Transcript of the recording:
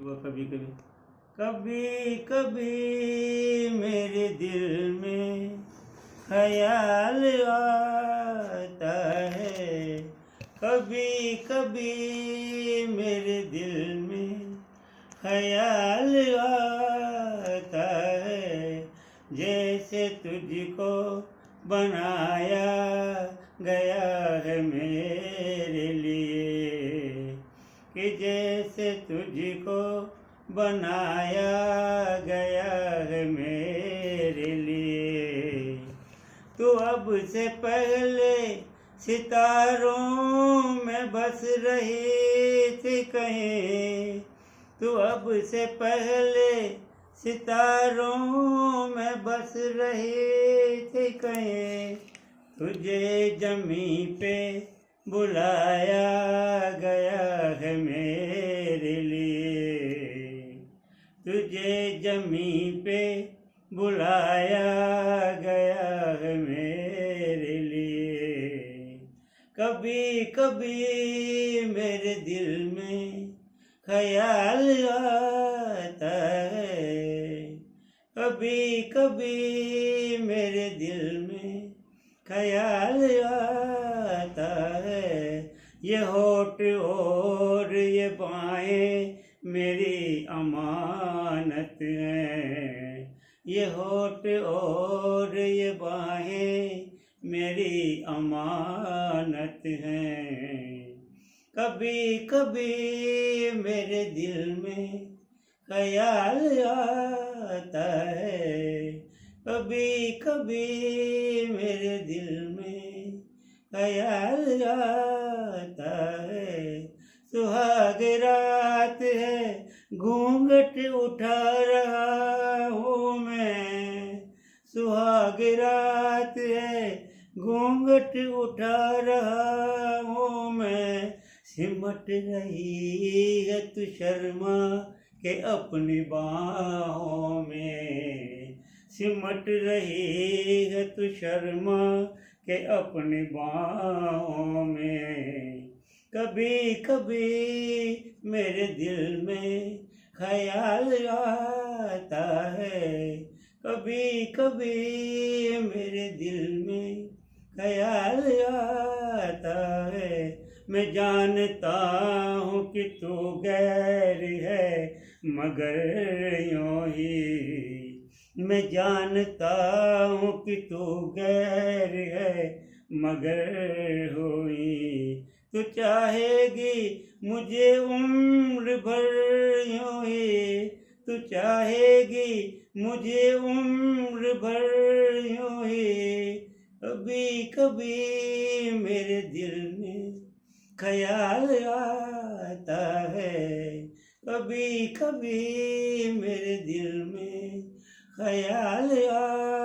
वो कभी कभी कभी कभी मेरे दिल में ख्याल आता है। कभी कभी मेरे दिल में ख्याल आता है। जैसे तुझको बनाया गया है मेरे लिए, कि जैसे तुझको बनाया गया है मेरे लिए। तू अब से पहले सितारों में बस रही थी कहीं, तू अब से पहले सितारों में बस रही थी कहीं। तुझे जमी पे बुलाया गया है मेरे लिए, तुझे जमी पे बुलाया गया है मेरे लिए। कभी कभी मेरे दिल में ख्याल आता है। कभी कभी मेरे दिल में ख्याल आता है। ये होठ और ये बाहें मेरी अमानत हैं, ये होठ और ये बाहें मेरी अमानत हैं। कभी कभी मेरे दिल में ख्याल आता है। कभी कभी मेरे दिल में ख्याल आता है। सुहाग रात है, घूंघट उठा रहा हूँ मैं। सुहाग रात है, घूंघट उठा रहा हूँ मैं। सिमट रही है तू शर्मा के अपनी बाहों में, सिमट रही है तू शर्मा के अपनी बाहों में। कभी कभी मेरे दिल में ख्याल आता है। कभी कभी मेरे दिल में ख्याल आता है। मैं जानता हूँ कि तू गैर है मगर यूं ही, मैं जानता हूँ कि तू गैर है मगर हुई। तू चाहेगी मुझे उम्र भर यूं ही, तू चाहेगी मुझे उम्र भर यूं ही। कभी कभी मेरे दिल में ख्याल आता है। कभी कभी मेरे दिल में ख्याल आता